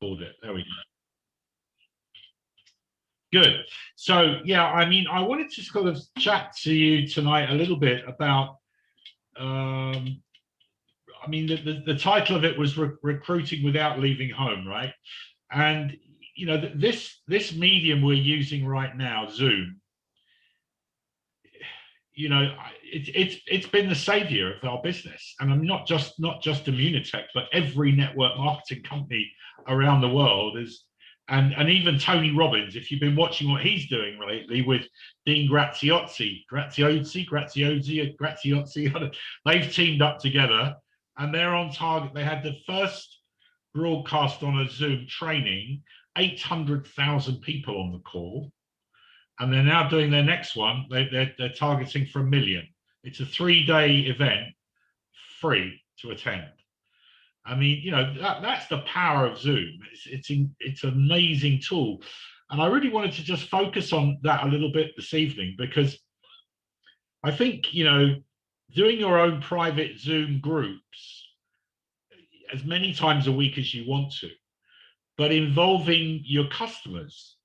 record it. There we go. Good. So, yeah, I mean, I wanted to sort of chat to you tonight a little bit about, I mean, the title of it was Recruiting Without Leaving Home, right? And, you know, this medium we're using right now, Zoom, you know, it's been the savior of our business. And I'm not just Immunotech, but every network marketing company around the world is, and even Tony Robbins, if you've been watching what he's doing lately with Dean Graziosi, they've teamed up together and they're on target. They had the first broadcast on a Zoom training, 800,000 people on the call. And they're now doing their next one. They're targeting for 1 million. It's a 3-day event, free to attend. I mean, you know, that's the power of Zoom. It's an amazing tool. And I really wanted to just focus on that a little bit this evening, because I think, you know, doing your own private Zoom groups as many times a week as you want to, but involving your customers.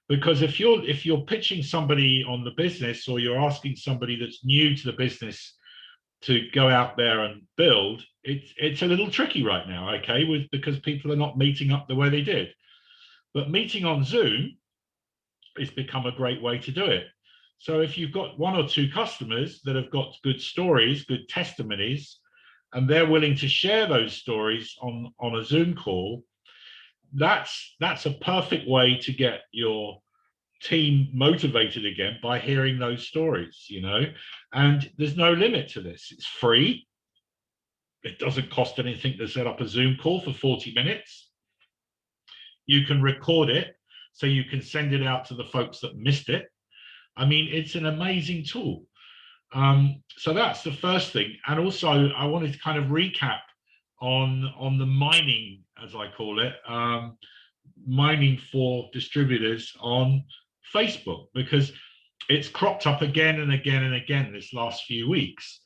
Because if you're pitching somebody on the business, or you're asking somebody that's new to the business to go out there and build, it's a little tricky right now, okay, because people are not meeting up the way they did. But meeting on Zoom has become a great way to do it. So if you've got 1 or 2 customers that have got good stories, good testimonies, and they're willing to share those stories on a Zoom call, that's a perfect way to get your team motivated again, by hearing those stories, you know. And there's no limit to this. It's free. It doesn't cost anything to set up a Zoom call for 40 minutes. You can record it so you can send it out to the folks that missed it. I mean, it's an amazing tool. So that's the first thing. And also I wanted to kind of recap on the mining, as I call it, mining for distributors on Facebook, because it's cropped up again and again and again this last few weeks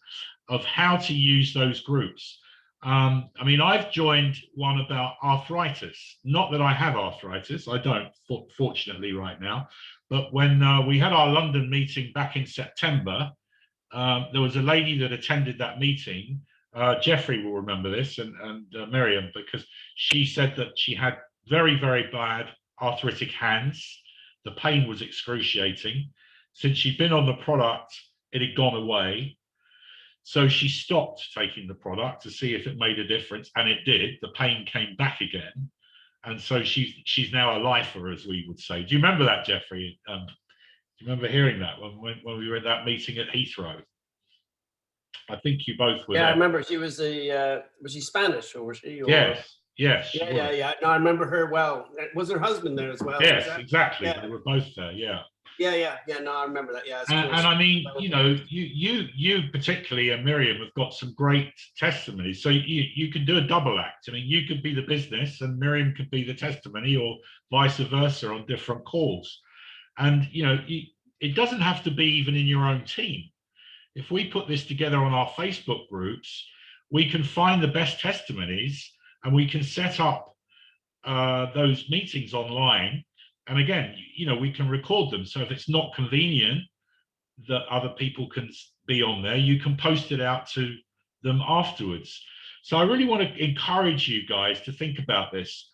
of how to use those groups. I mean, I've joined one about arthritis. Not that I have arthritis, I don't, fortunately, right now. But when we had our London meeting back in September, there was a lady that attended that meeting. Jeffrey will remember this, and Miriam, because she said that she had very, very bad arthritic hands. The pain was excruciating. Since she'd been on the product, it had gone away. So she stopped taking the product to see if it made a difference, and it did. The pain came back again. And so she's now a lifer, as we would say. Do you remember that, Jeffrey? Do you remember hearing that when we were at that meeting at Heathrow? I think you both were there. I remember. She was was she Spanish, or was she? Or... Yes. Yes. Yeah. No, I remember her well. Was her husband there as well? Yes, exactly. Yeah. They were both there. Yeah. Yeah. No, I remember that. Yeah. And I mean, you know, you particularly, and Miriam, have got some great testimonies. So you can do a double act. I mean, you could be the business, and Miriam could be the testimony, or vice versa on different calls. And you know, it doesn't have to be even in your own team. If we put this together on our Facebook groups, we can find the best testimonies, and we can set up those meetings online. And again, you know, we can record them. So if it's not convenient that other people can be on there, you can post it out to them afterwards. So I really want to encourage you guys to think about this.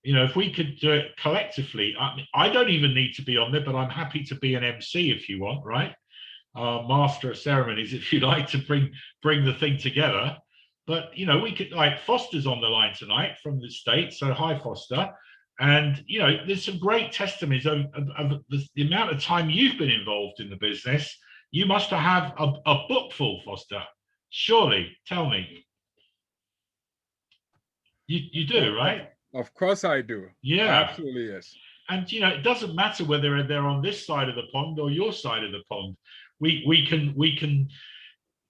You know, if we could do it collectively, I don't even need to be on there, but I'm happy to be an MC if you want, right? Master of ceremonies, if you like, to bring the thing together. But, you know, we could, like, Foster's on the line tonight from the States. So hi, Foster. And, you know, there's some great testimonies of the amount of time you've been involved in the business. You must have a book full, Foster. Surely, tell me. You do, right? Of course I do. Yeah. Absolutely, yes. And, you know, it doesn't matter whether they're on this side of the pond or your side of the pond. We can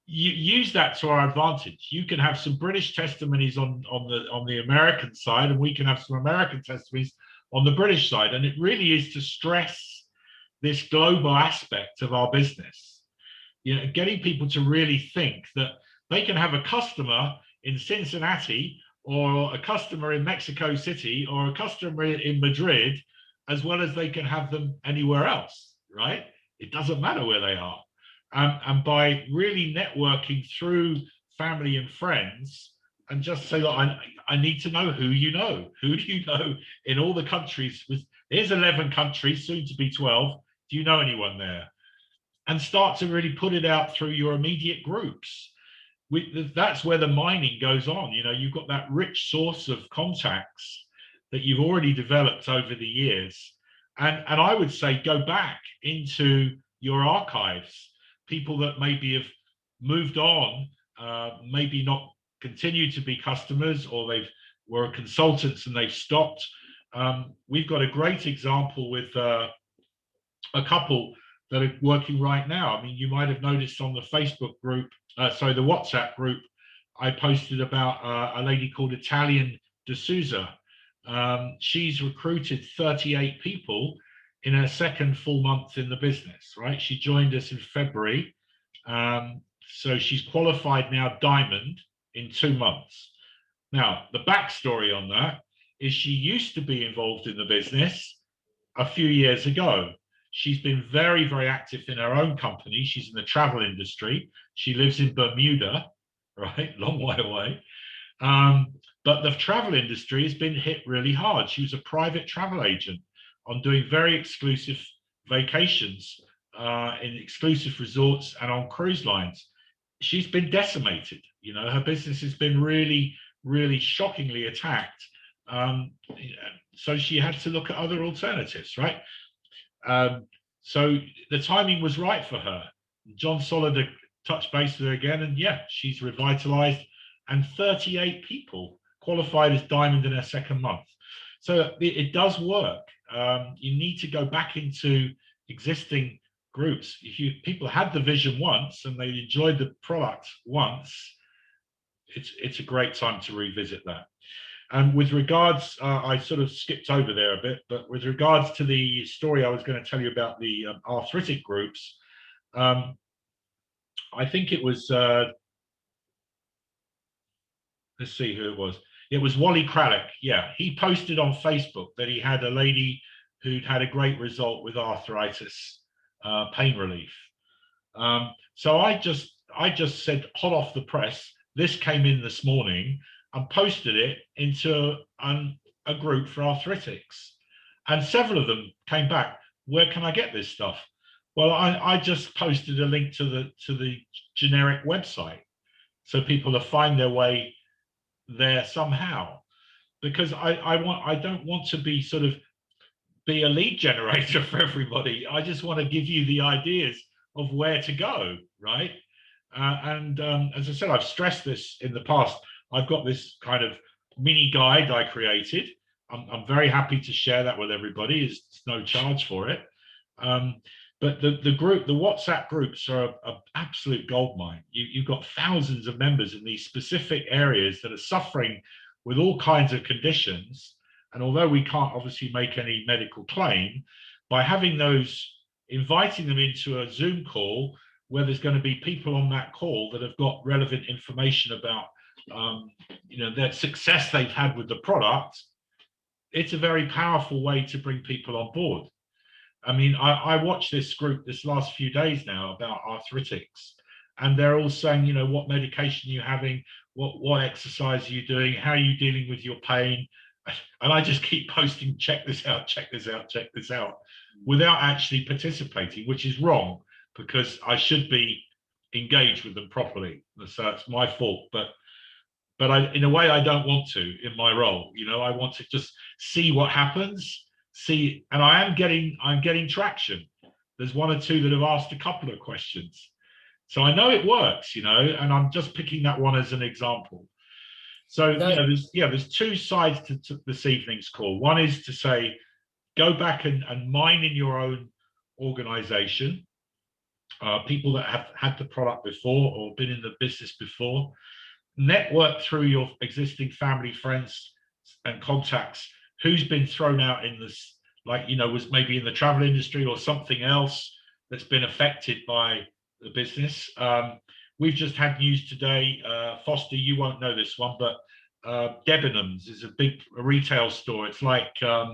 use that to our advantage. You can have some British testimonies on the American side, and we can have some American testimonies on the British side. And it really is to stress this global aspect of our business. You know, getting people to really think that they can have a customer in Cincinnati or a customer in Mexico City or a customer in Madrid, as well as they can have them anywhere else, right? It doesn't matter where they are. And by really networking through family and friends, and just say, look, I need to know who you know. Who do you know in all the countries? Here's 11 countries, soon to be 12. Do you know anyone there? And start to really put it out through your immediate groups. That's where the mining goes on. You know, you've got that rich source of contacts that you've already developed over the years. And I would say go back into your archives, people that maybe have moved on, maybe not continue to be customers, or they were consultants and they've stopped. We've got a great example with a couple that are working right now. I mean, you might have noticed on the Facebook group, the WhatsApp group, I posted about a lady called Italian D'Souza. She's recruited 38 people in her second full month in the business, right? She joined us in February. So she's qualified now Diamond in 2 months. Now, the backstory on that is she used to be involved in the business a few years ago. She's been very, very active in her own company. She's in the travel industry. She lives in Bermuda, right? Long way away. But the travel industry has been hit really hard. She was a private travel agent on doing very exclusive vacations in exclusive resorts and on cruise lines. She's been decimated. You know, her business has been really, really shockingly attacked. So she had to look at other alternatives, right? So the timing was right for her. John Solider touched base with her again, and yeah, she's revitalized, and 38 people qualified as Diamond in her second month. So it does work. You need to go back into existing groups. If people had the vision once and they enjoyed the product once, it's a great time to revisit that. And with regards, I sort of skipped over there a bit, but with regards to the story I was going to tell you about the arthritic groups, I think it was, let's see who it was. It was Wally Kralik. Yeah, he posted on Facebook that he had a lady who'd had a great result with arthritis, pain relief. So I just said, hot off the press, this came in this morning, and posted it into a group for arthritics. And several of them came back, where can I get this stuff? Well, I just posted a link to the generic website, so people will find their way there somehow. Because I don't want to be sort of be a lead generator for everybody. I just want to give you the ideas of where to go, right? As I said, I've stressed this in the past. I've got this kind of mini guide I created. I'm very happy to share that with everybody. There's no charge for it. But the WhatsApp groups are an absolute goldmine. You've got thousands of members in these specific areas that are suffering with all kinds of conditions. And although we can't obviously make any medical claim, by having those, inviting them into a Zoom call where there's going to be people on that call that have got relevant information about their success they've had with the product, it's a very powerful way to bring people on board. I mean, I watched this group this last few days now about arthritics, and they're all saying, what medication are you having, what exercise are you doing, how are you dealing with your pain? And I just keep posting, check this out, check this out, check this out, without actually participating, which is wrong, because I should be engaged with them properly. So it's my fault. But in a way, I don't want to in my role. I want to just see what happens, and I'm getting traction. There's one or two that have asked a couple of questions. So I know it works, and I'm just picking that one as an example. So there's two sides to this evening's call. One is to say, go back and mine in your own organization, people that have had the product before or been in the business before. Network through your existing family, friends, and contacts who's been thrown out in this, was maybe in the travel industry or something else that's been affected by the business. We've just had news today, Foster, you won't know this one, but Debenhams is a big retail store. It's like I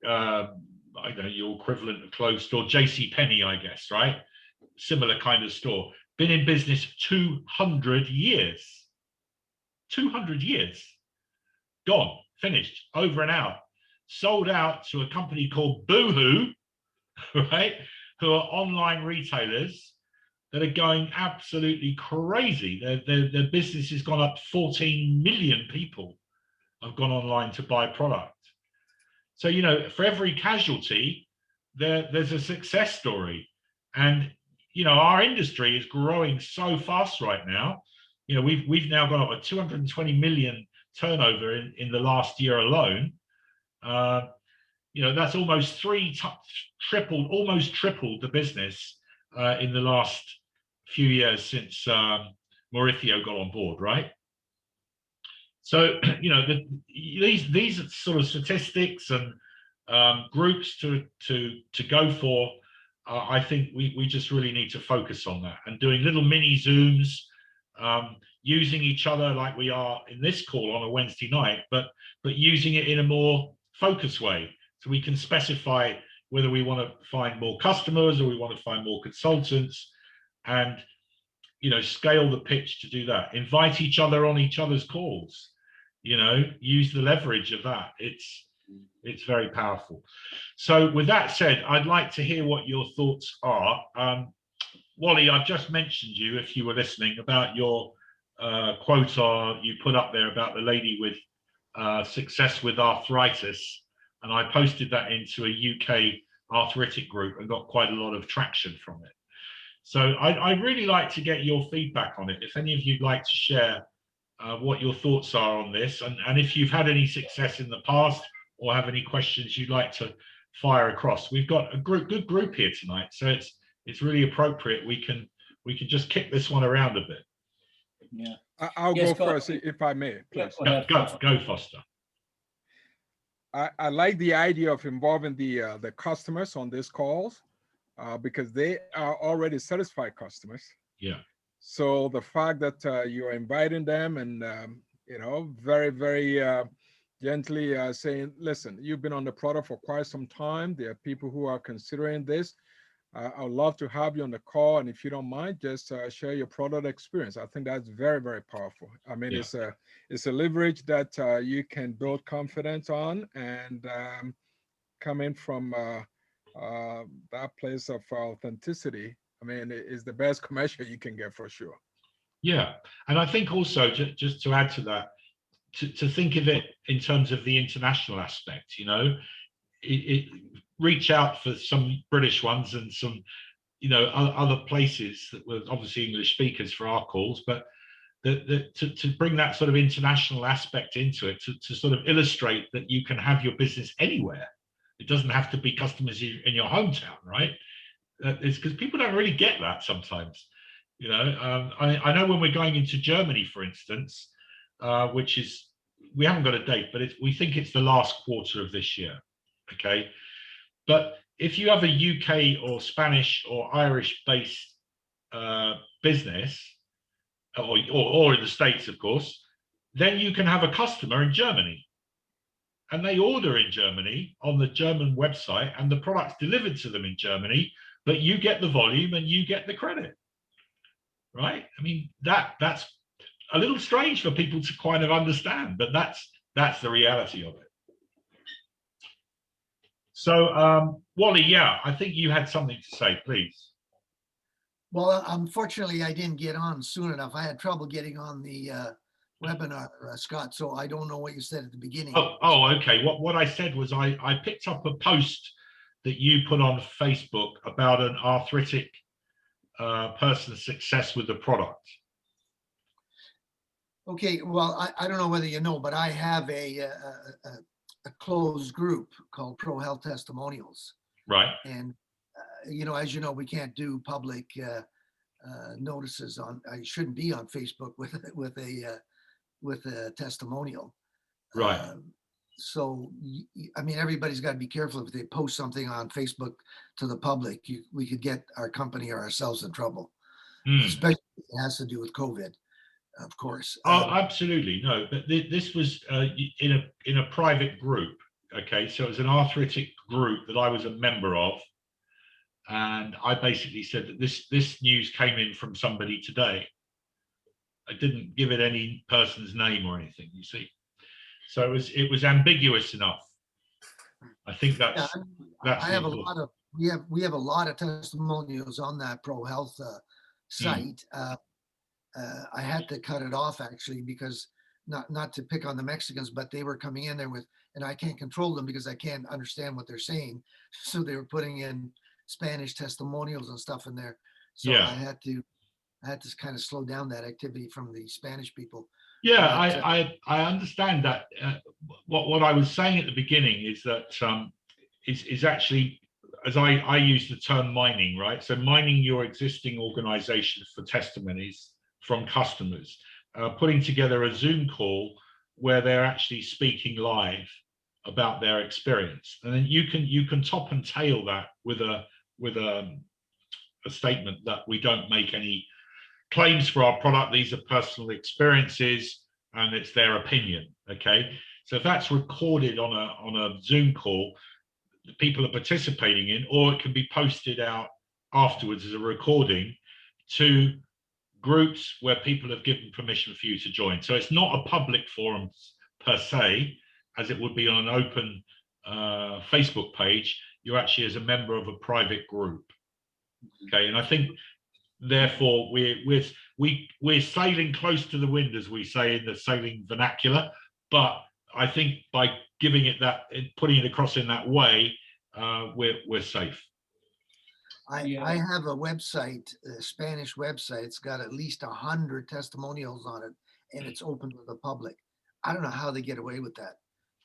don't know, your equivalent of clothes store, J.C. Penney, I guess, right? Similar kind of store. Been in business 200 years. 200 years. Gone, finished, over and out. Sold out to a company called Boohoo, right? Who are online retailers that are going absolutely crazy. Their business has gone up. 14 million people have gone online to buy product. So, you know, for every casualty, there's a success story. And, you know, our industry is growing so fast right now. You know, we've now got up a 220 million turnover in the last year alone. You know, that's almost almost tripled the business in the last few years since Mauricio got on board, right? So, you know, these sort of statistics and groups to go for, I think we just really need to focus on that, and doing little mini Zooms, using each other like we are in this call on a Wednesday night, but using it in a more focused way, so we can specify whether we want to find more customers or we want to find more consultants, and, you know, scale the pitch to do that. Invite each other on each other's calls, you know, use the leverage of that. It's very powerful. So with that said, I'd like to hear what your thoughts are. Wally, I've just mentioned you, if you were listening, about your quote you put up there about the lady with success with arthritis. And I posted that into a UK arthritic group and got quite a lot of traction from it. So I'd really like to get your feedback on it. If any of you'd like to share what your thoughts are on this, and if you've had any success in the past or have any questions you'd like to fire across. We've got a good group here tonight, so it's really appropriate. We can just kick this one around a bit. Yeah, I'll go first, if I may, please. Go, Foster. I like the idea of involving the customers on these calls because they are already satisfied customers. Yeah. So the fact that you're inviting them and you know, very, very gently saying, listen, you've been on the product for quite some time. There are people who are considering this. I'd love to have you on the call, and if you don't mind, just share your product experience. I think that's very, very powerful. I mean, yeah. It's a leverage that you can build confidence on, and coming from that place of authenticity, I mean, it's the best commercial you can get for sure. Yeah, and I think also just to add to that, to think of it in terms of the international aspect, you know, reach out for some British ones and some, you know, other places that were obviously English speakers for our calls, but to bring that sort of international aspect into it, to sort of illustrate that you can have your business anywhere. It doesn't have to be customers in your hometown, right? It's because people don't really get that sometimes. You know, I know when we're going into Germany, for instance, which is, we haven't got a date, but we think it's the last quarter of this year. Okay. But if you have a UK or Spanish or Irish based business, or in the States, of course, then you can have a customer in Germany. And they order in Germany on the German website, and the product's delivered to them in Germany, but you get the volume and you get the credit. Right? I mean, that's a little strange for people to kind of understand, but that's the reality of it. So, Wally, yeah, I think you had something to say, please. Well, unfortunately, I didn't get on soon enough. I had trouble getting on the webinar, Scott, so I don't know what you said at the beginning. Oh, okay. What I said was I picked up a post that you put on Facebook about an arthritic person's success with the product. Okay, well, I don't know whether you know, but I have a closed group called Pro Health Testimonials. Right. And, you know, as you know, we can't do public notices on, I shouldn't be on Facebook with a testimonial. Right. So, I mean, everybody's got to be careful if they post something on Facebook to the public. We could get our company or ourselves in trouble, especially if it has to do with COVID. of course. Oh, absolutely. No, but this was in a private group. Okay, so it was an arthritic group that I was a member of, and I basically said that this news came in from somebody today. I didn't give it any person's name or anything, you see. So it was ambiguous enough. I think Yeah, that's I have a important. lot of, we have a lot of testimonials on that ProHealth site. I had to cut it off actually because not to pick on the Mexicans, but they were coming in there with, and I can't control them because I can't understand what they're saying. So they were putting in Spanish testimonials and stuff in there. So Yeah. I had to kind of slow down that activity from the Spanish people. Yeah, But, I understand that. What I was saying at the beginning is that is actually, as I use the term mining, right? So mining your existing organization for testimonies from customers, putting together a Zoom call where they're actually speaking live about their experience, and then you can top and tail that with a statement that we don't make any claims for our product. These are personal experiences and it's their opinion. Okay, so if that's recorded on a Zoom call that people are participating in, or it can be posted out afterwards as a recording to groups where people have given permission for you to join. So it's not a public forum per se, as it would be on an open Facebook page. You're actually as a member of a private group. Okay, and I think therefore we're sailing close to the wind, as we say in the sailing vernacular. But I think by giving it that, putting it across in that way, we're safe. I have a website, a Spanish website. It's got at least 100 testimonials on it, and it's open to the public. I don't know how they get away with that.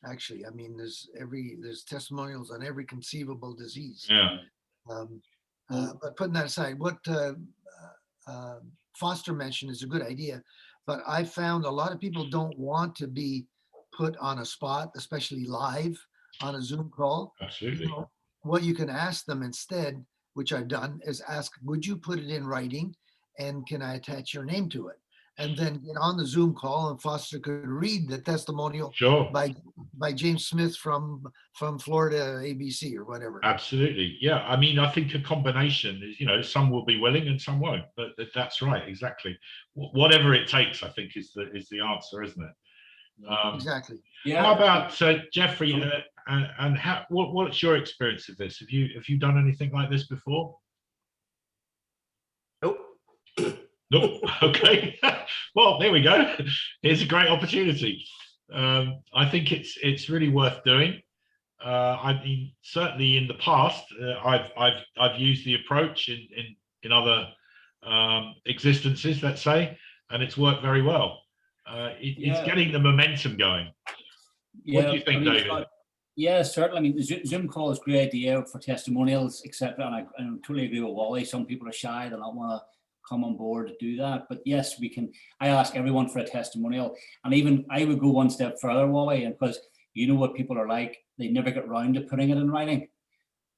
Actually, I mean, there's testimonials on every conceivable disease. Yeah. But putting that aside, what Foster mentioned is a good idea, but I found a lot of people don't want to be put on a spot, especially live on a Zoom call. Absolutely. You know, what you can ask them instead, which I've done, is ask, would you put it in writing and can I attach your name to it? And then get on the Zoom call and Foster could read the testimonial Sure. by James Smith from Florida ABC or whatever. Absolutely. Yeah. I mean, I think a combination is, some will be willing and some won't, but that's right. Exactly. Whatever it takes, I think is the answer, isn't it? Exactly. Yeah. How about Jeffrey? And what's your experience of this? Have you done anything like this before? Nope. Nope. Okay. Well, there we go. Here's a great opportunity. I think it's really worth doing. I mean, certainly in the past, I've used the approach in other existences, let's say, and it's worked very well. It's getting the momentum going. What do you think, David? Yeah, certainly. I mean, the Zoom call is a great idea for testimonials, etc. And I totally agree with Wally. Some people are shy; they don't want to come on board to do that. But yes, we can. I ask everyone for a testimonial, and even I would go one step further, Wally, and because you know what people are like, they never get round to putting it in writing.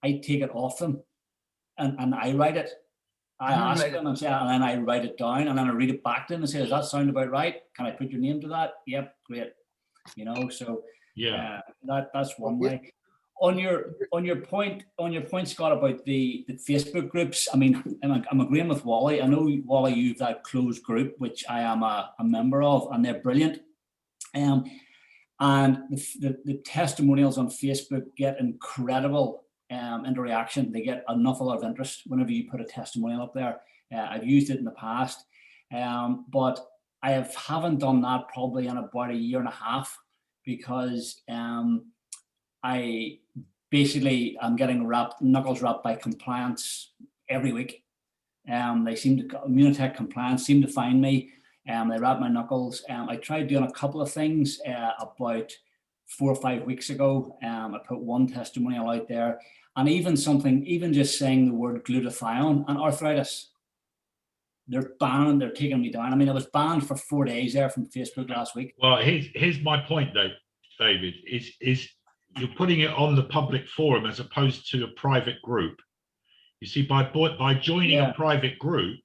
I take it off them, and I write it. I ask them and say, and then I write it down, and then I read it back to them and say, "Does that sound about right? Can I put your name to that?" Yep, great. So. Yeah, that's one way. On your point, Scott, about the Facebook groups. I mean, I'm agreeing with Wally. I know, Wally, you've that closed group, which I am a member of, and they're brilliant. And the testimonials on Facebook get incredible interaction. They get an awful lot of interest whenever you put a testimonial up there. I've used it in the past, but I haven't done that probably in about a year and a half. Because I basically am getting knuckles wrapped by compliance every week. They seem to, Immunotech compliance seem to find me. They wrap my knuckles. I tried doing a couple of things about 4 or 5 weeks ago. I put one testimonial out there, and even just saying the word glutathione and arthritis. They're banned. They're taking me down. I mean, I was banned for 4 days there from Facebook last week. Well, here's my point, though, David. Is you're putting it on the public forum as opposed to a private group. You see, by joining a private group,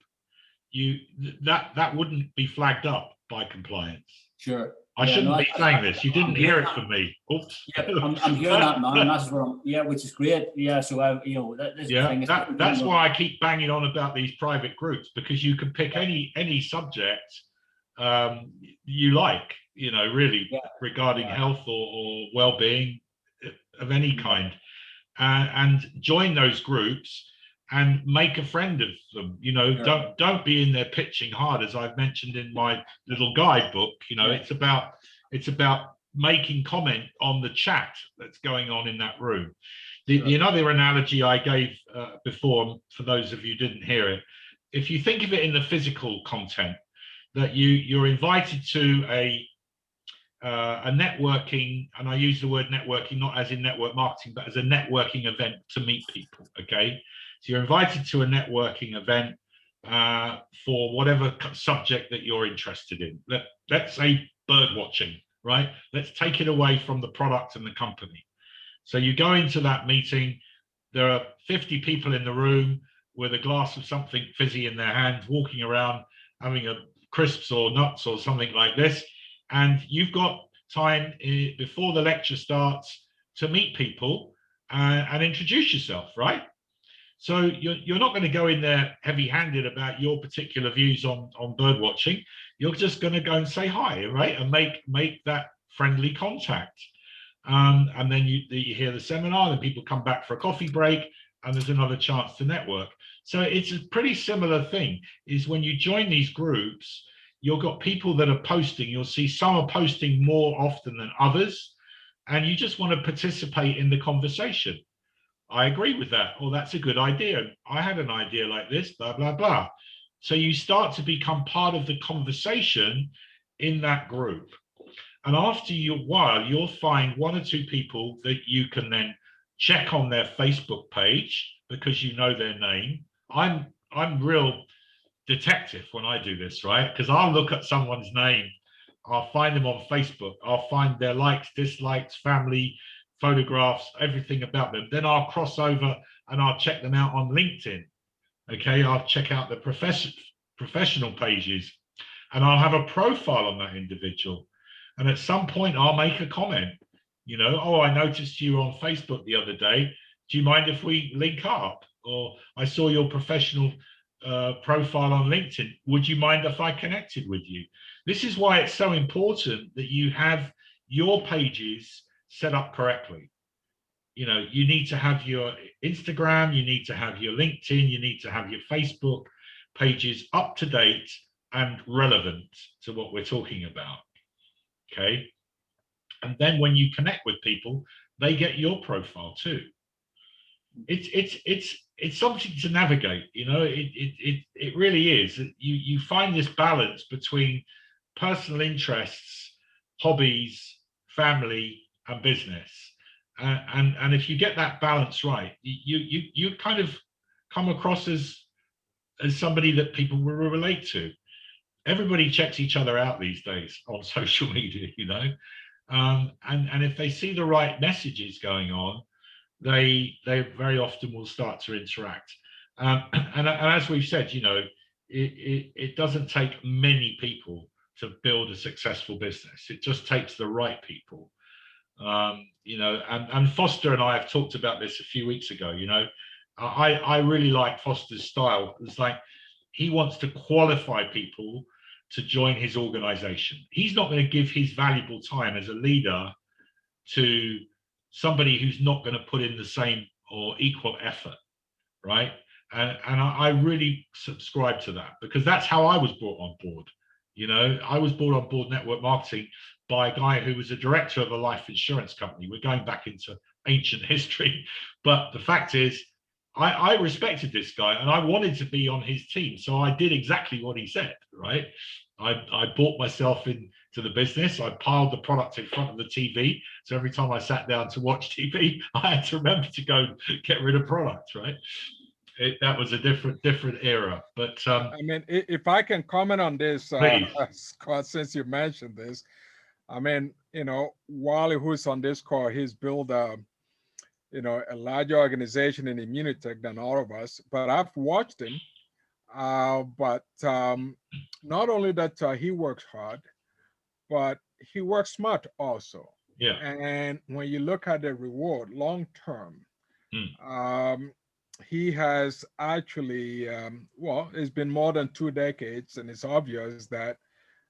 that wouldn't be flagged up. by compliance. Sure. I Yeah, shouldn't no, be saying this. You didn't hear it from me. Oops. Yeah, but I'm hearing that now, and that's what which is great. Yeah, so this Yeah, thing is that's why I keep banging on about these private groups, because you can pick any subject you like, really, Yeah. regarding Yeah. health or well-being of any kind, and join those groups and make a friend of them. Sure. Don't be in there pitching hard, as I've mentioned in my little guidebook. Yeah. It's about making comment on the chat that's going on in that room. The another analogy I gave before, for those of you who didn't hear it, if you think of it in the physical content, that you're invited to a networking, and I use the word networking not as in network marketing, but as a networking event to meet people. Okay, so you're invited to a networking event for whatever subject that you're interested in. Let's say bird watching, right? Let's take it away from the product and the company. So you go into that meeting, there are 50 people in the room with a glass of something fizzy in their hand, walking around, having a crisps or nuts or something like this. And you've got time before the lecture starts to meet people and introduce yourself, right? So you're not going to go in there heavy-handed about your particular views on bird watching. You're just going to go and say hi, right? And make that friendly contact. And then you hear the seminar, then people come back for a coffee break, and there's another chance to network. So it's a pretty similar thing, is when you join these groups, you've got people that are posting. You'll see some are posting more often than others, and you just want to participate in the conversation. I agree with that. Oh, that's a good idea. I had an idea like this, blah, blah, blah. So you start to become part of the conversation in that group. And after a while, you'll find one or two people that you can then check on their Facebook page because you know their name. I'm real detective when I do this, right? Because I'll look at someone's name, I'll find them on Facebook, I'll find their likes, dislikes, family, photographs, everything about them. Then I'll cross over and I'll check them out on LinkedIn. Okay, I'll check out the professional pages, and I'll have a profile on that individual. And at some point, I'll make a comment. Oh, I noticed you on Facebook the other day. Do you mind if we link up? Or I saw your professional profile on LinkedIn. Would you mind if I connected with you? This is why it's so important that you have your pages set up correctly. You need to have your Instagram, you need to have your LinkedIn, you need to have your Facebook pages up to date and relevant to what we're talking about. Okay. And then when you connect with people, they get your profile too. It's something to navigate, it really is. You find this balance between personal interests, hobbies, family, and business. And if you get that balance right, you kind of come across as somebody that people will relate to. Everybody checks each other out these days on social media, and if they see the right messages going on, they very often will start to interact. And as we've said, it doesn't take many people to build a successful business. It just takes the right people. And Foster and I have talked about this a few weeks ago. I really like Foster's style. It's like he wants to qualify people to join his organization. He's not going to give his valuable time as a leader to somebody who's not going to put in the same or equal effort, right? And I really subscribe to that, because that's how I was brought on board. I was brought on board network marketing by a guy who was a director of a life insurance company. We're going back into ancient history, but the fact is, I respected this guy and I wanted to be on his team. So I did exactly what he said, right? I bought myself into the business. I piled the product in front of the TV. So every time I sat down to watch TV, I had to remember to go get rid of products, right? That was a different era. But I mean, if I can comment on this, Scott, since you mentioned this, I mean, Wally, who's on this call, he's built a larger organization in Immunitech than all of us. But I've watched him But not only that he works hard, but he works smart also. Yeah. And when you look at the reward long term, Mm. he has actually, well, it's been more than 2 decades, and it's obvious that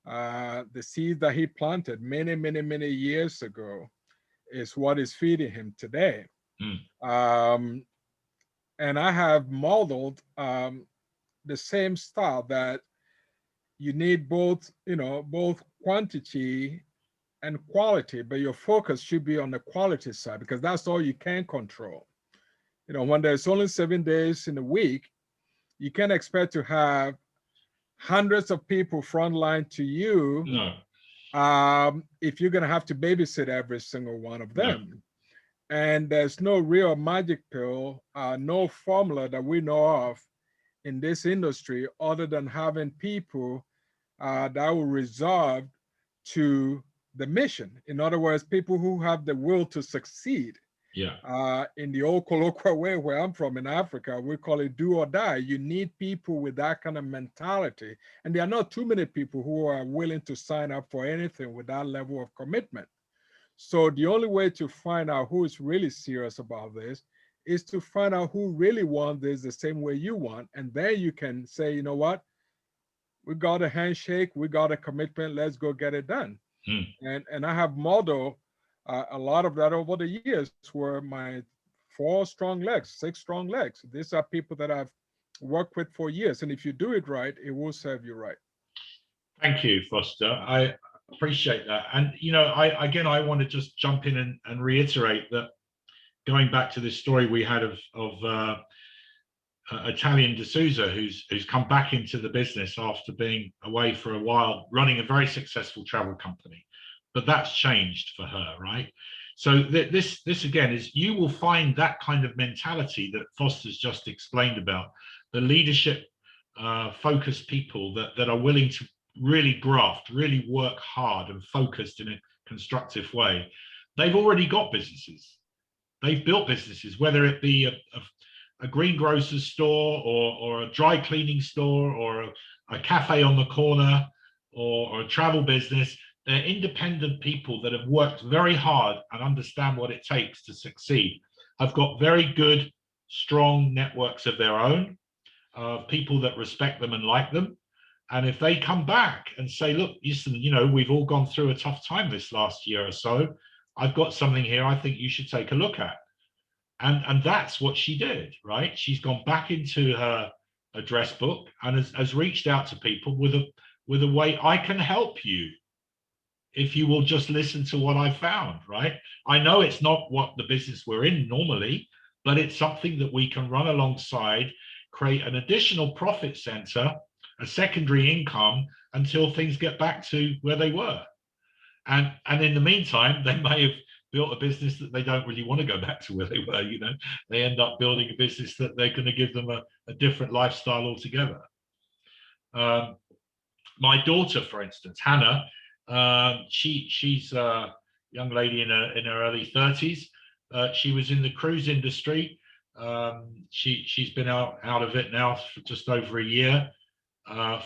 the seed that he planted many, many, many years ago is what is feeding him today. Mm. And I have modeled the same style, that you need both, both quantity and quality, but your focus should be on the quality side, because that's all you can control. When there's only 7 days in a week, you can't expect to have hundreds of people frontline to you No. if you're going to have to babysit every single one of No. them. And there's no real magic pill, no formula that we know of in this industry, other than having people that will resolve to the mission. In other words, people who have the will to succeed. Yeah. In the old colloquial way where I'm from in Africa, we call it do or die. You need people with that kind of mentality. And there are not too many people who are willing to sign up for anything with that level of commitment. So the only way to find out who is really serious about this is to find out who really wants this the same way you want. And then you can say, you know what? We got a handshake, we got a commitment, let's go get it done. And I have modeled a lot of that over the years, where my 4 strong legs, 6 strong legs, these are people that I've worked with for years. And if you do it right, it will serve you right. Thank you, Foster. I appreciate that. And, I want to just jump in and reiterate that, going back to this story we had of Italian D'Souza, who's come back into the business after being away for a while, running a very successful travel company. But that's changed for her, right? So this again is, you will find that kind of mentality that Foster's just explained about, the leadership focused people that are willing to really graft, really work hard and focused in a constructive way. They've already got businesses. They've built businesses, whether it be a greengrocer's store or a dry cleaning store or a cafe on the corner or a travel business. They're independent people that have worked very hard and understand what it takes to succeed. Have got very good, strong networks of their own, people that respect them and like them. And if they come back and say, look, listen, we've all gone through a tough time this last year or so. I've got something here I think you should take a look at. And that's what she did, right? She's gone back into her address book and has reached out to people with a way, I can help you if you will just listen to what I found, right? I know it's not what the business we're in normally, but it's something that we can run alongside, create an additional profit center, a secondary income until things get back to where they were. And in the meantime, they may have built a business that they don't really want to go back to where they were. They end up building a business that they're going to give them a different lifestyle altogether. My daughter, for instance, Hannah, she's a young lady in her early 30s. She was in the cruise industry. She's been out of it now for just over a year.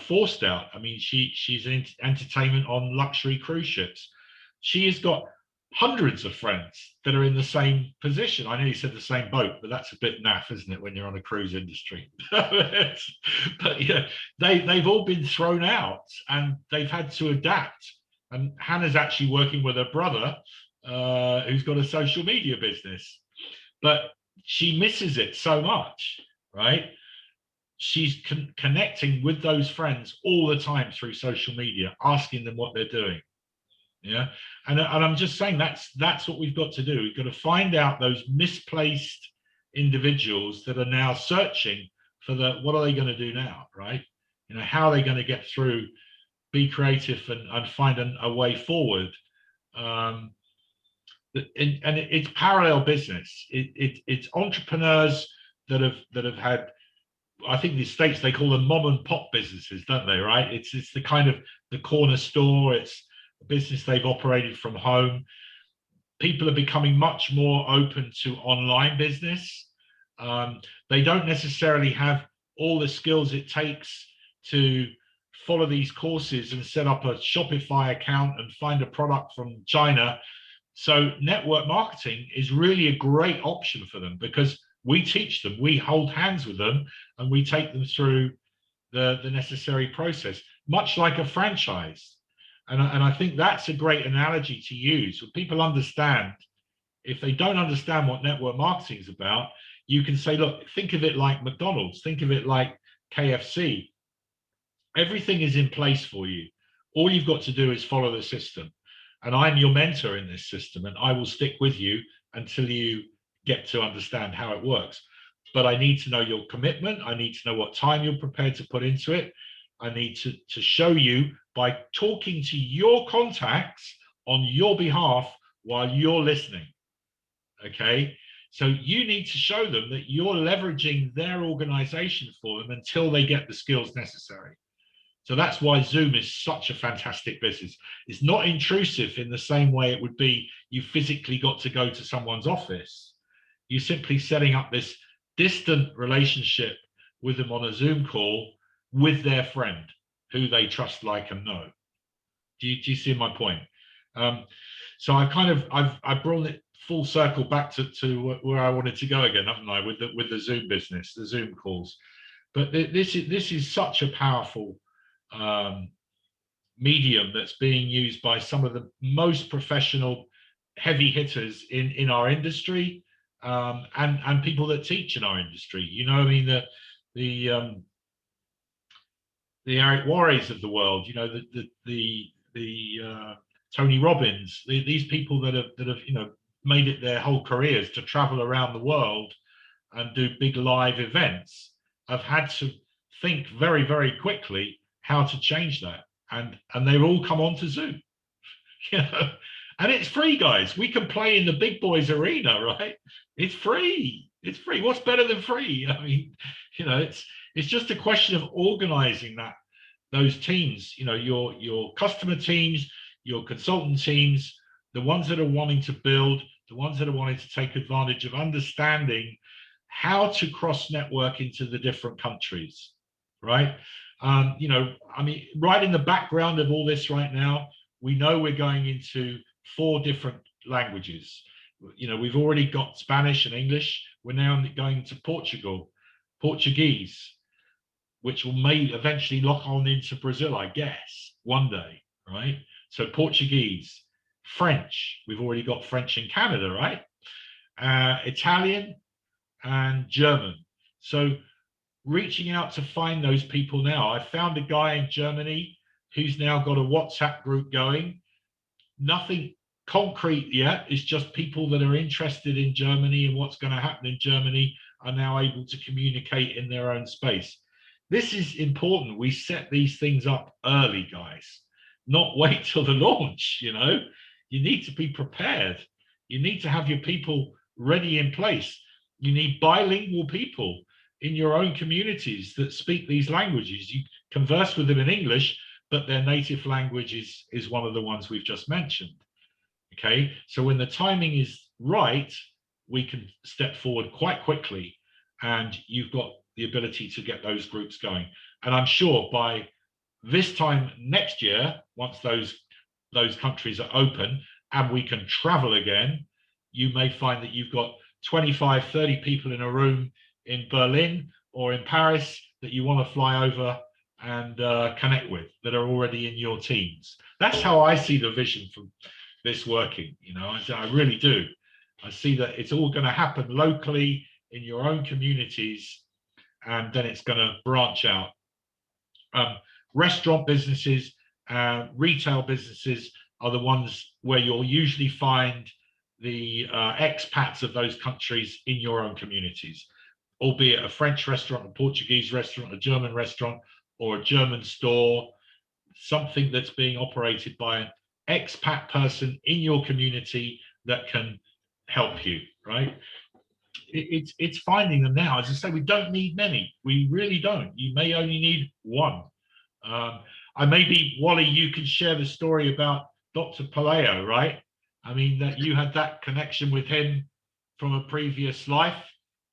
Forced out. I mean, she's in entertainment on luxury cruise ships. She has got hundreds of friends that are in the same position. I know you said the same boat, but that's a bit naff, isn't it, when you're on a cruise industry? But yeah, they've all been thrown out and they've had to adapt. And Hannah's actually working with her brother, who's got a social media business, but she misses it so much, right? She's connecting with those friends all the time through social media, asking them what they're doing. Yeah, and I'm just saying that's what we've got to do. We've got to find out those misplaced individuals that are now searching for what are they going to do now, right? How are they going to get through, be creative and find a way forward. And it's parallel business. It's entrepreneurs that have had, I think the States, they call them mom and pop businesses, don't they, right? It's the kind of the corner store, it's a business they've operated from home. People are becoming much more open to online business. They don't necessarily have all the skills it takes to follow these courses and set up a Shopify account and find a product from China. So network marketing is really a great option for them, because we teach them, we hold hands with them, and we take them through the necessary process, much like a franchise. And I think that's a great analogy to use. When people understand, if they don't understand what network marketing is about, you can say, look, think of it like McDonald's, think of it like KFC. Everything is in place for you. All you've got to do is follow the system. And I'm your mentor in this system, and I will stick with you until you get to understand how it works. But I need to know your commitment. I need to know what time you're prepared to put into it. I need to show you by talking to your contacts on your behalf while you're listening. Okay. So you need to show them that you're leveraging their organization for them until they get the skills necessary. So that's why Zoom is such a fantastic business. It's not intrusive in the same way it would be you physically got to go to someone's office. You're simply setting up this distant relationship with them on a Zoom call with their friend who they trust, like, and know. Do you see my point? So I've brought it full circle back to where I wanted to go again, haven't I, with the Zoom business, the Zoom calls. But this is such a powerful medium that's being used by some of the most professional heavy hitters in our industry, and people that teach in our industry. You know, I mean, the Eric Worres of the world, you know, the Tony Robbins, these people that have you know made it their whole careers to travel around the world and do big live events, have had to think very, very quickly how to change that, and they've all come on to Zoom. You know, and it's free, guys. We can play in the big boys arena, right? It's free. It's free. What's better than free? I mean, you know, it's just a question of organizing those teams, you know, your customer teams, your consultant teams, the ones that are wanting to build, the ones that are wanting to take advantage of understanding how to cross network into the different countries, right? You know, I mean, right in the background of all this right now, we know we're going into 4 different languages. You know, we've already got Spanish and English. We're now going to Portuguese, which may eventually lock on into Brazil, I guess, one day, right? So Portuguese, French, we've already got French in Canada, right? Italian and German. So reaching out to find those people now. I found a guy in Germany who's now got a WhatsApp group going. Nothing concrete yet. It's just people that are interested in Germany and what's going to happen in Germany are now able to communicate in their own space. This is important. We set these things up early, guys, not wait till the launch. You know, you need to be prepared. You need to have your people ready in place. You need bilingual people in your own communities that speak these languages. You converse with them in English, but their native language is one of the ones we've just mentioned. Okay, so when the timing is right, we can step forward quite quickly, and you've got the ability to get those groups going. And I'm sure by this time next year, once those countries are open and we can travel again, you may find that you've got 25, 30 people in a room in Berlin or in Paris that you want to fly over and connect with, that are already in your teams. That's how I see the vision from this working. You know, I really do. I see that it's all going to happen locally in your own communities, and then it's going to branch out. Restaurant businesses, retail businesses are the ones where you'll usually find the expats of those countries in your own communities, albeit a French restaurant, a Portuguese restaurant, a German restaurant, or a German store, something that's being operated by an expat person in your community that can help you, right? It's finding them now. As I say, we don't need many. We really don't. You may only need one. Maybe, Wally, you can share the story about Dr. Palayo, right? I mean, that you had that connection with him from a previous life.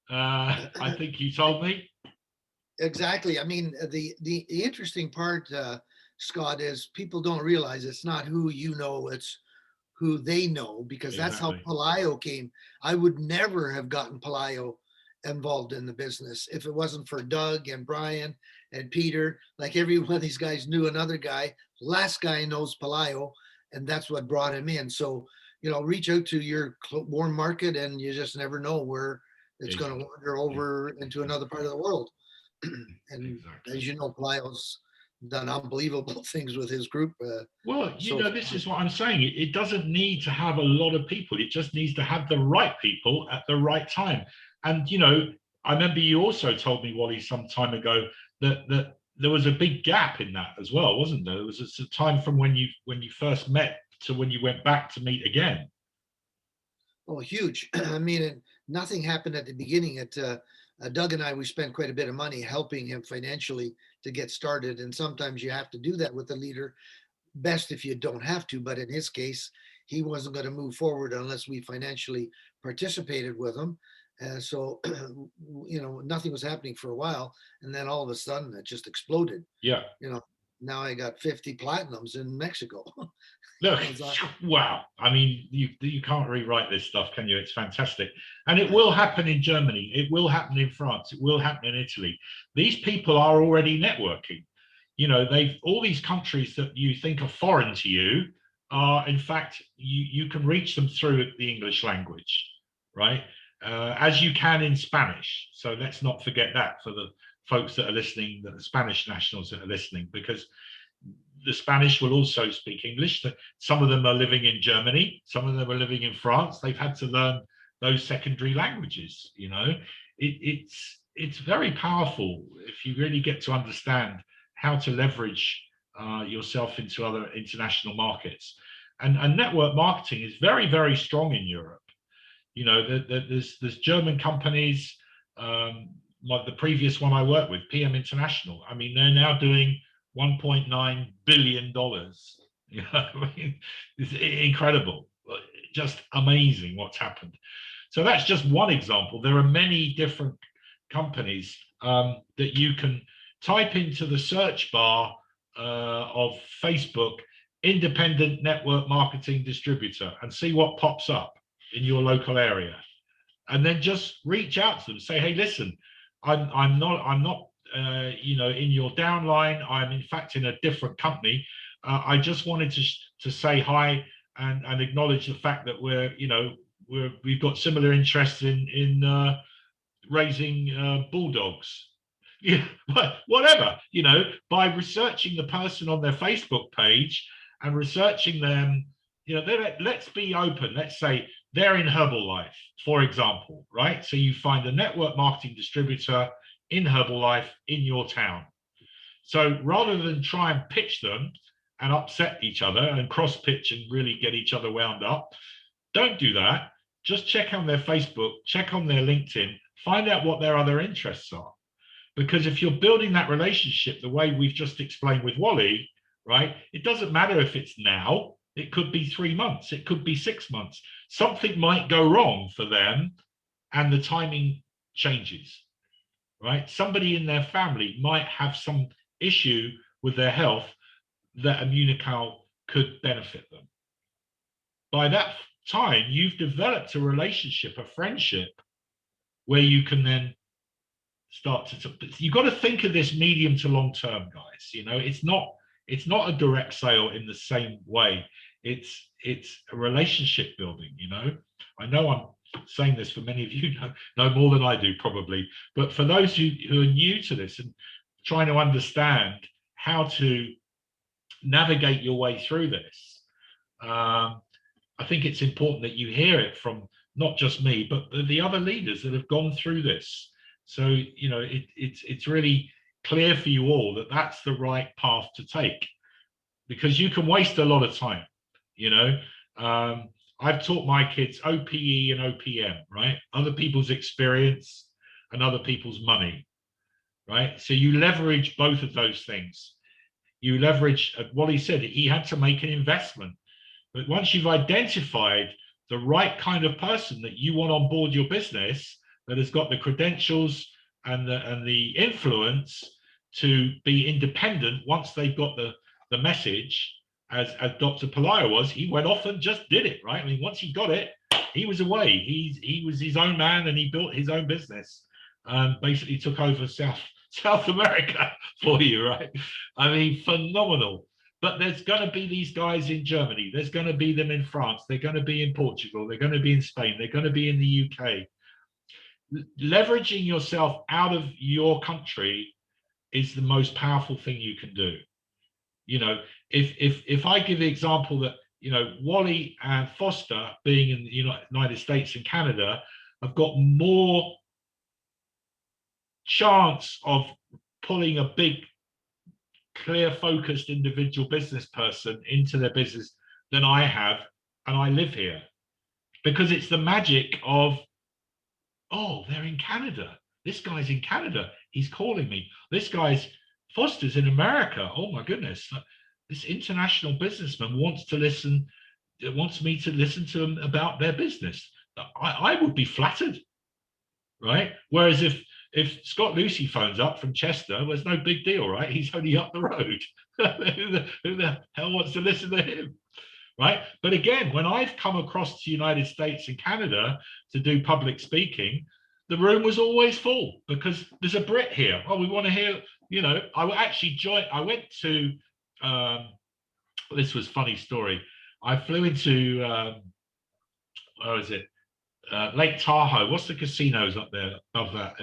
I think you told me. Exactly. I mean, the interesting part, Scott, is people don't realize it's not who you know, it's who they know, because that's how Exactly. Palaio came. I would never have gotten Palaio involved in the business if it wasn't for Doug and Brian and Peter. Like every one of these guys knew another guy. Last guy knows Palaio, and that's what brought him in. So, reach out to your warm market, and you just never know where it's going to wander over into another part of the world. And Exactly. as you know, Palaio's done unbelievable things with his group. Well, So this is what I'm saying. It doesn't need to have a lot of people. It just needs to have the right people at the right time. And, I remember you also told me, Wally, some time ago that there was a big gap in that as well, wasn't there? There was a time from when you first met to when you went back to meet again. Oh, huge. I mean, nothing happened at the beginning. Doug and I, we spent quite a bit of money helping him financially to get started. And sometimes you have to do that with the leader. Best if you don't have to, but in his case, he wasn't going to move forward unless we financially participated with him. So, nothing was happening for a while. And then all of a sudden it just exploded. Yeah. Now I got 50 platinums in Mexico. Look, wow. I mean, you can't rewrite this stuff, can you? It's fantastic. And it will happen in Germany. It will happen in France. It will happen in Italy. These people are already networking. All these countries that you think are foreign to you are, in fact, you can reach them through the English language, right? As you can in Spanish. So let's not forget that for the folks that are listening, the Spanish nationals that are listening, because the Spanish will also speak English. Some of them are living in Germany. Some of them are living in France. They've had to learn those secondary languages. It's very powerful if you really get to understand how to leverage yourself into other international markets. And network marketing is very, very strong in Europe. There's German companies. Like the previous one I worked with, PM International. I mean, they're now doing $1.9 billion. It's incredible, just amazing what's happened. So that's just one example. There are many different companies that you can type into the search bar of Facebook, independent network marketing distributor, and see what pops up in your local area. And then just reach out to them, say, hey, listen, I'm not in your downline. I'm in fact in a different company. I just wanted to say hi and acknowledge the fact that we've got similar interests in raising bulldogs. Yeah, whatever, by researching the person on their Facebook page and researching them, let's be open. Let's say they're in Herbalife, for example, right? So you find a network marketing distributor in Herbalife in your town. So rather than try and pitch them and upset each other and cross pitch and really get each other wound up, don't do that. Just check on their Facebook, check on their LinkedIn, find out what their other interests are. Because if you're building that relationship the way we've just explained with Wally, right, it doesn't matter if it's now. It could be 3 months. It could be 6 months. Something might go wrong for them and the timing changes, right? Somebody in their family might have some issue with their health that Immunocal could benefit them. By that time, you've developed a relationship, a friendship, where you can then start to, you've got to think of this medium to long term, guys. It's not a direct sale in the same way. It's a relationship building. I know I'm saying this, for many of you know more than I do probably, but for those who are new to this and trying to understand how to navigate your way through this, I think it's important that you hear it from not just me, but the other leaders that have gone through this. So it's really clear for you all that that's the right path to take, because you can waste a lot of time. I've taught my kids OPE and OPM, right? Other people's experience and other people's money, right? So you leverage both of those things. You leverage what he said. He had to make an investment, but once you've identified the right kind of person that you want on board your business, that has got the credentials and the influence to be independent once they've got the message. As Dr. Pelayo was, he went off and just did it, right? I mean, once he got it, he was away. He was his own man, and he built his own business. Basically took over South America for you, right? I mean, phenomenal. But there's going to be these guys in Germany. There's going to be them in France. They're going to be in Portugal. They're going to be in Spain. They're going to be in the UK. Leveraging yourself out of your country is the most powerful thing you can do. You know, if I give the example that, you know, Wally and Foster, being in the United States and Canada, have got more chance of pulling a big, clear, focused individual business person into their business than I have, and I live here, because it's the magic of, oh, they're in Canada. This guy's in Canada. He's calling me. This guy's Foster's in America. Oh my goodness. This international businessman wants me to listen to him about their business. I would be flattered, right? Whereas if Scott Lucy phones up from Chester, well, there's no big deal, right? He's only up the road. Who the hell wants to listen to him, right? But again, when I've come across the United States and Canada to do public speaking, the room was always full because there's a Brit here. Oh, we want to hear, I went to, this was a funny story. I flew into, where is it? Lake Tahoe. What's the casinos up there above that?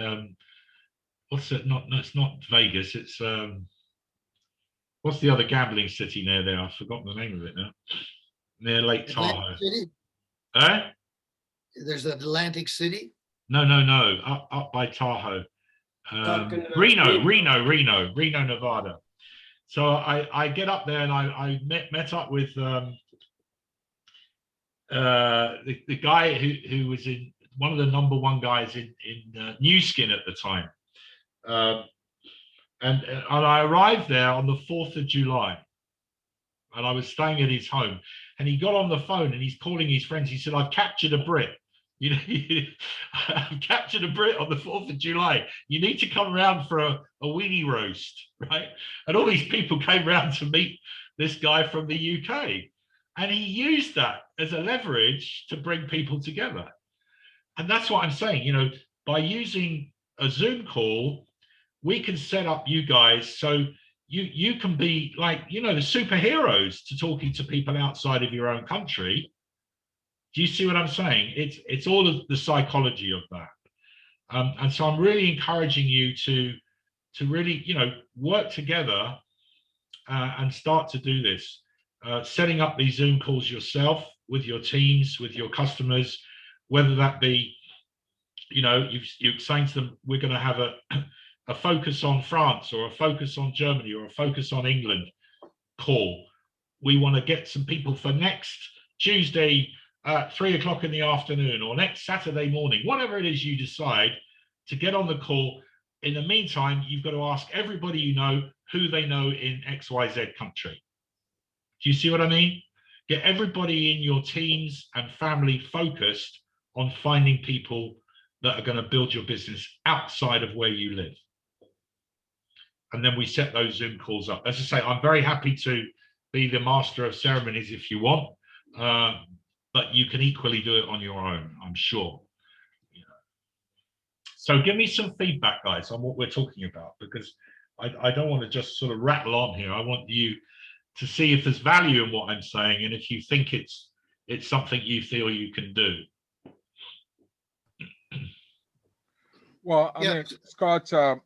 What's it? No, it's not Vegas. It's, what's the other gambling city near there? I've forgotten the name of it now. Near Lake Tahoe. City? Eh? There's Atlantic City? No. Up by Tahoe. Reno, Nevada. So I get up there and I met up with the guy who was in one of the #1 guys in New Skin at the time. And I arrived there on the 4th of July. And I was staying at his home. And he got on the phone and he's calling his friends. He said, I've captured a Brit. I've captured a Brit on the 4th of July. You need to come around for a weenie roast, right? And all these people came around to meet this guy from the UK. And he used that as a leverage to bring people together. And that's what I'm saying, by using a Zoom call, we can set up you guys so you can be like, the superheroes to talking to people outside of your own country. Do you see what I'm saying? It's all of the psychology of that. And so I'm really encouraging you to really, work together and start to do this. Setting up these Zoom calls yourself with your teams, with your customers, whether that be, you're saying to them, we're going to have a focus on France or a focus on Germany or a focus on England call. We want to get some people for next Tuesday at 3 o'clock in the afternoon or next Saturday morning, whatever it is you decide to get on the call. In the meantime, you've got to ask everybody who they know in XYZ country. Do you see what I mean? Get everybody in your teams and family focused on finding people that are going to build your business outside of where you live. And then we set those Zoom calls up. As I say, I'm very happy to be the master of ceremonies if you want, but you can equally do it on your own, I'm sure. So give me some feedback, guys, on what we're talking about, because I don't want to just sort of rattle on here. I want you to see if there's value in what I'm saying and if you think it's something you feel you can do. Well, I mean, Scott, the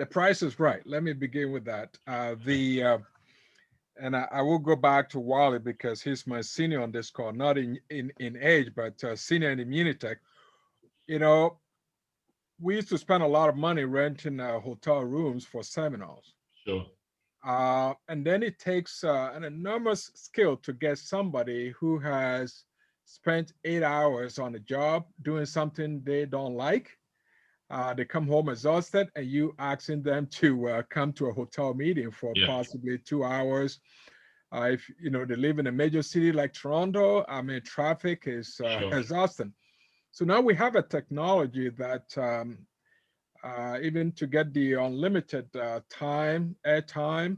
price is right. Let me begin with that. And I will go back to Wally because he's my senior on this call, not in age, but senior in Immunitech. We used to spend a lot of money renting hotel rooms for seminars. Sure. And then it takes an enormous skill to get somebody who has spent 8 hours on a job doing something they don't like. They come home exhausted and you asking them to come to a hotel meeting for possibly 2 hours. If they live in a major city like Toronto, I mean, traffic is exhausting. So now we have a technology that even to get the unlimited airtime,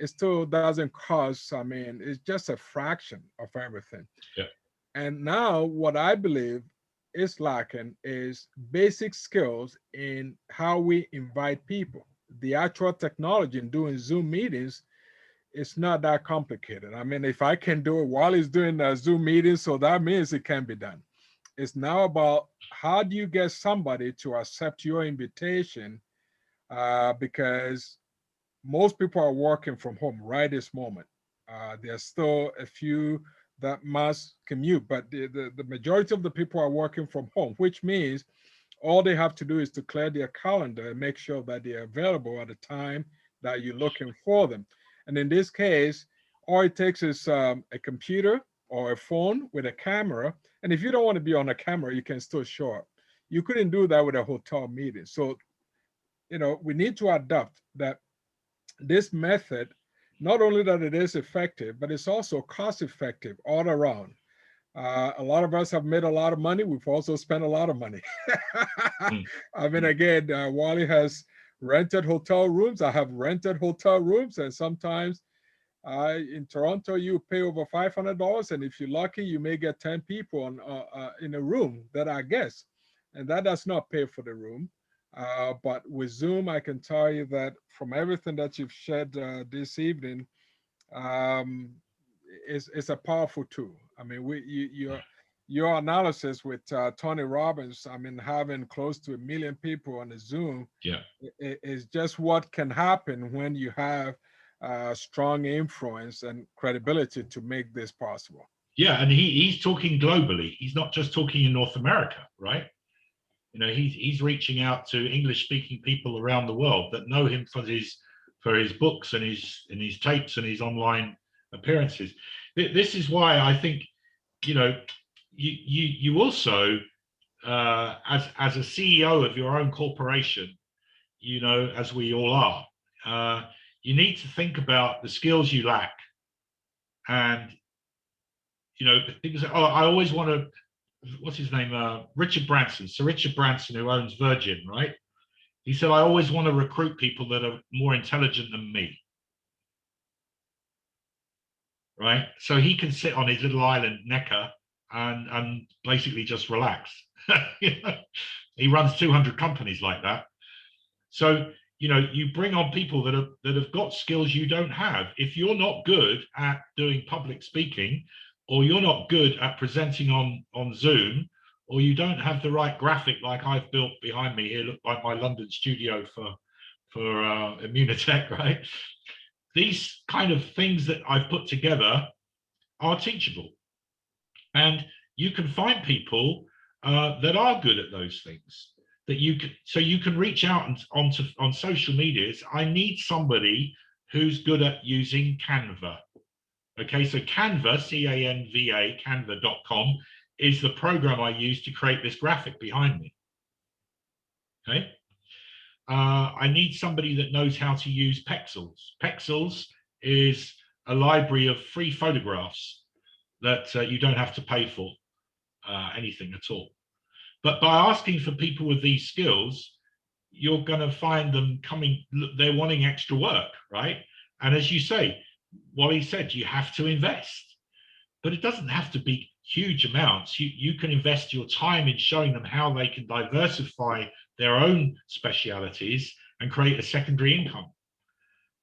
it still doesn't cost. I mean, it's just a fraction of everything. Yeah. And now what I believe is lacking is basic skills in how we invite people. The actual technology in doing Zoom meetings, it's not that complicated. I mean, if I can do it while he's doing a Zoom meeting, so that means it can be done. It's now about how do you get somebody to accept your invitation, because most people are working from home right this moment. There's still a few that must commute, but the majority of the people are working from home, which means all they have to do is to clear their calendar and make sure that they're available at the time that you're looking for them. And in this case, all it takes is a computer or a phone with a camera. And if you don't want to be on a camera, you can still show up. You couldn't do that with a hotel meeting. So, we need to adopt that this method, not only that it is effective, but it's also cost effective all around. A lot of us have made a lot of money. We've also spent a lot of money. I mean, again, Wally has rented hotel rooms. I have rented hotel rooms, and sometimes in Toronto, you pay over $500, and if you're lucky, you may get 10 people in a room that are guests, and that does not pay for the room. But with Zoom, I can tell you that from everything that you've shared this evening, it's a powerful tool. I mean, your analysis with Tony Robbins, I mean, having close to 1 million people on the Zoom, Yeah, is just what can happen when you have strong influence and credibility to make this possible. yeah, and he's talking globally. He's not just talking in North America, right? He's reaching out to English-speaking people around the world that know him for his books and his tapes and his online appearances. This is why I think you also as a CEO of your own corporation, as we all are, you need to think about the skills you lack, and people say, "Oh, I always want to." What's his name? Richard Branson. Sir Richard Branson, who owns Virgin, right? He said, "I always want to recruit people that are more intelligent than me." Right? So he can sit on his little island, Necker, and basically just relax. He runs 200 companies like that. So, you bring on people that have got skills you don't have. If you're not good at doing public speaking, or you're not good at presenting on Zoom, or you don't have the right graphic like I've built behind me here, look like my London studio for Immunotech, right? These kind of things that I've put together are teachable. And you can find people that are good at those things, that you can reach out on social medias. I need somebody who's good at using Canva. Okay, so Canva, Canva, canva.com is the program I use to create this graphic behind me. Okay, I need somebody that knows how to use Pexels. Pexels is a library of free photographs that you don't have to pay for anything at all. But by asking for people with these skills, you're going to find them they're wanting extra work, right? And as you say, Wally said, you have to invest, but it doesn't have to be huge amounts. You can invest your time in showing them how they can diversify their own specialities and create a secondary income.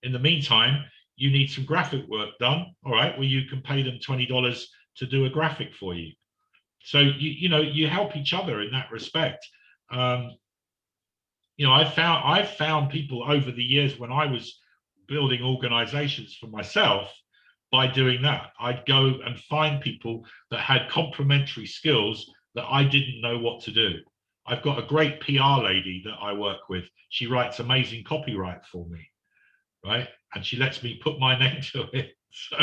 In the meantime, you need some graphic work done. All right, well, you can pay them $20 to do a graphic for you. So you help each other in that respect. I've found people over the years when I was building organizations for myself by doing that. I'd go and find people that had complementary skills that I didn't know what to do. I've got a great PR lady that I work with. She writes amazing copyright for me, right? And she lets me put my name to it. So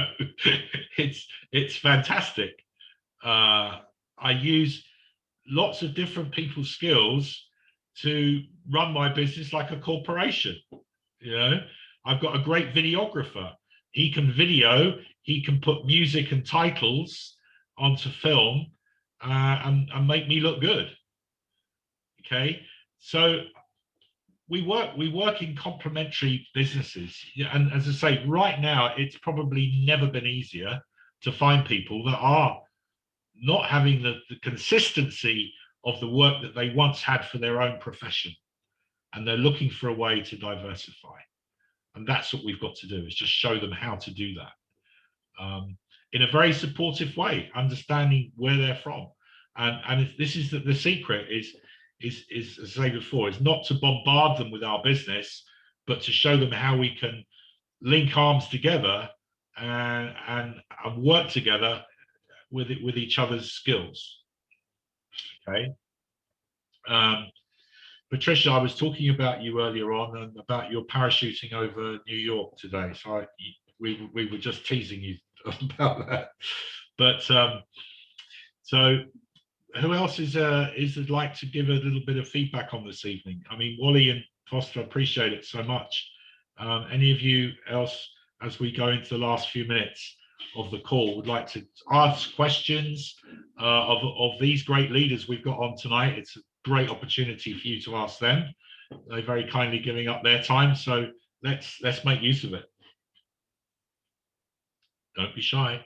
it's fantastic. I use lots of different people's skills to run my business like a corporation. I've got a great videographer. He can video, he can put music and titles onto film, and make me look good. Okay, so we work in complementary businesses. Yeah, and as I say, right now it's probably never been easier to find people that are not having the consistency of the work that they once had for their own profession, and they're looking for a way to diversify. And that's what we've got to do, is just show them how to do that in a very supportive way, understanding where they're from. And if this is the secret is as I say before, is not to bombard them with our business, but to show them how we can link arms together and work together with each other's skills. Okay. Patricia, I was talking about you earlier on and about your parachuting over New York today. So we were just teasing you about that. But so who else is like to give a little bit of feedback on this evening? I mean, Wally and Foster, I appreciate it so much. Any of you else, as we go into the last few minutes of the call, would like to ask questions of these great leaders we've got on tonight? It's a great opportunity for you to ask them. They're very kindly giving up their time, so let's make use of it. Don't be shy.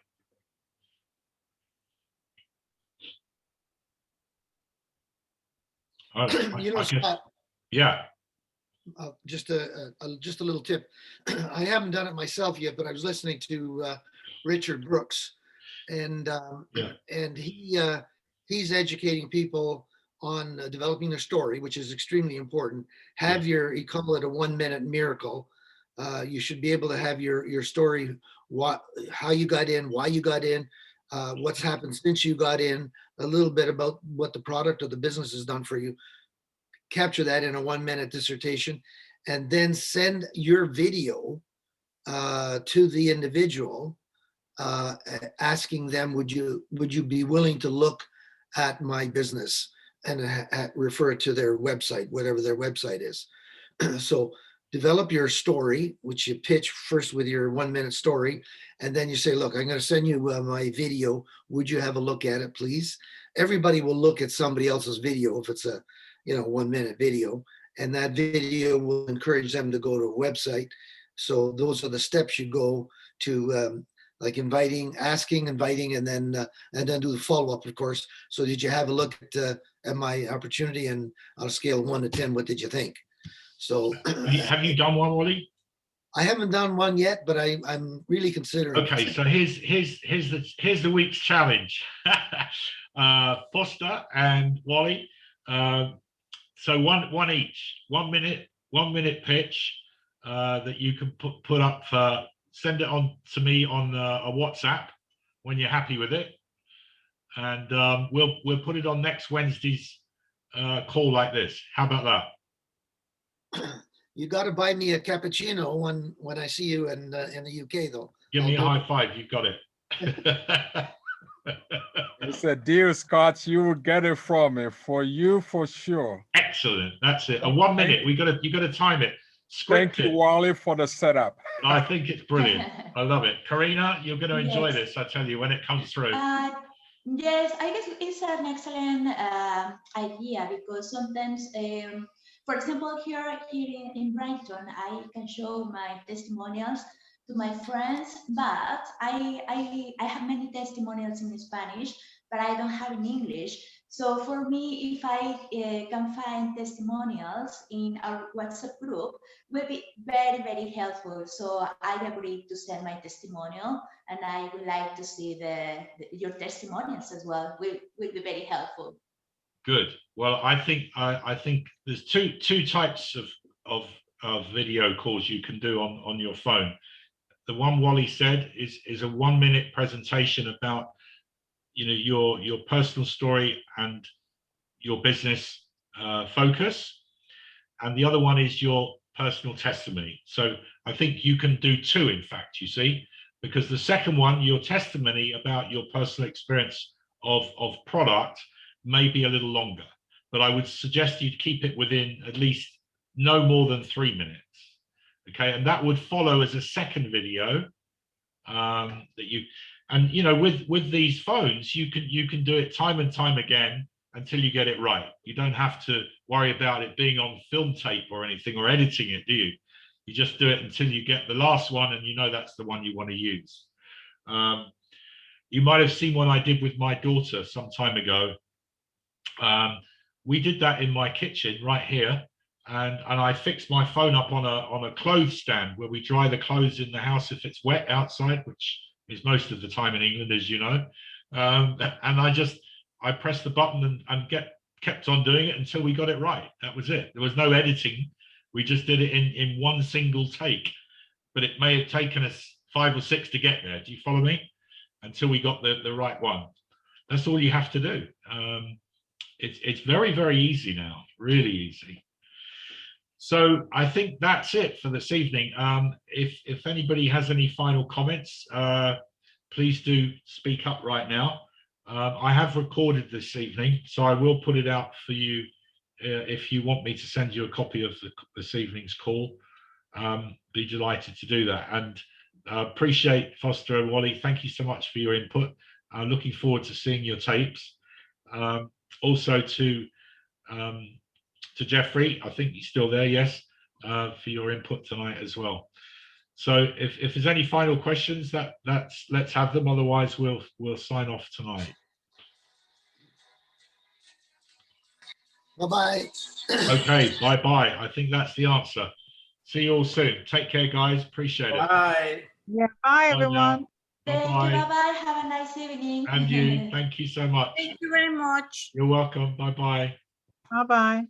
Oh, Scott, yeah. just a little tip. I haven't done it myself yet, but I was listening to Richard Brooks, and he's educating people on developing their story, which is extremely important. He call it a 1 minute miracle. You should be able to have your story, how you got in, why you got in, what's happened since you got in, a little bit about what the product or the business has done for you. Capture that in a 1 minute dissertation, and then send your video to the individual, asking them, would you be willing to look at my business, and refer it to their website, whatever their website is. So develop your story, which you pitch first with your 1 minute story, and then you say, look, I'm going to send you my video. Would you have a look at it, please? Everybody will look at somebody else's video if it's a 1 minute video, and that video will encourage them to go to a website. So those are the steps you go to, like asking, inviting, and then do the follow-up, of course. So did you have a look at my opportunity, and on a scale of 1 to 10, what did you think? So have you done one, Wally? I haven't done one yet, but I'm really considering. Okay, so here's the week's challenge. Foster and Wally. So one each, 1 minute pitch that you can put up for. Send it on to me on a WhatsApp when you're happy with it, and we'll put it on next Wednesday's call like this. How about that? You got to buy me a cappuccino when I see you in the UK, though. Give me a high five. You've got it. It's a deal, Scott. You will get it from me, for you for sure. Excellent. That's it. A 1 minute. You got to time it. Thank you, Wally, for the setup. I think it's brilliant. I love it. Karina, you're going to enjoy this, I tell you, when it comes through. Yes, I guess it's an excellent idea, because sometimes, for example, here in Brighton, I can show my testimonials to my friends, but I have many testimonials in Spanish, but I don't have in English. So for me, if I can find testimonials in our WhatsApp group, will be very, very helpful. So I agreed to send my testimonial, and I would like to see your testimonials as well. Will be very helpful. Good. Well, I think there's two types of video calls you can do on your phone. The one Wally said is a 1 minute presentation about your personal story and your business focus, and the other one is your personal testimony. So I think you can do two, in fact, you see, because the second one, your testimony about your personal experience of product, may be a little longer, but I would suggest you'd keep it within at least no more than 3 minutes. Okay, and that would follow as a second video that And you know, with these phones, you can do it time and time again until you get it right. You don't have to worry about it being on film tape or anything or editing it, do you? You just do it until you get the last one and you know that's the one you want to use. You might have seen what I did with my daughter some time ago. We did that in my kitchen right here, and I fixed my phone up on a clothes stand where we dry the clothes in the house if it's wet outside, which is most of the time in England, as you know. And I pressed the button and kept on doing it until we got it right. That was it. There was no editing. We just did it in one single take, but it may have taken us 5 or 6 to get there. Do you follow me? Until we got the right one. That's all you have to do. It's very, very easy now, really easy. So I think that's it for this evening. If anybody has any final comments, please do speak up right now. I have recorded this evening, so I will put it out for you if you want me to send you a copy of this evening's call. Be delighted to do that. And appreciate Foster and Wally. Thank you so much for your input. Looking forward to seeing your tapes. Also to Jeffrey, I think he's still there, yes, for your input tonight as well. So if there's any final questions, let's have them. Otherwise, we'll sign off tonight. Bye-bye. Okay, bye-bye. I think that's the answer. See you all soon. Take care, guys. Appreciate it. Bye. Yeah, bye, Bye everyone. now. Thank you. Bye-bye. Bye-bye. Have a nice evening. And you, thank you so much. Thank you very much. You're welcome. Bye-bye. Bye-bye.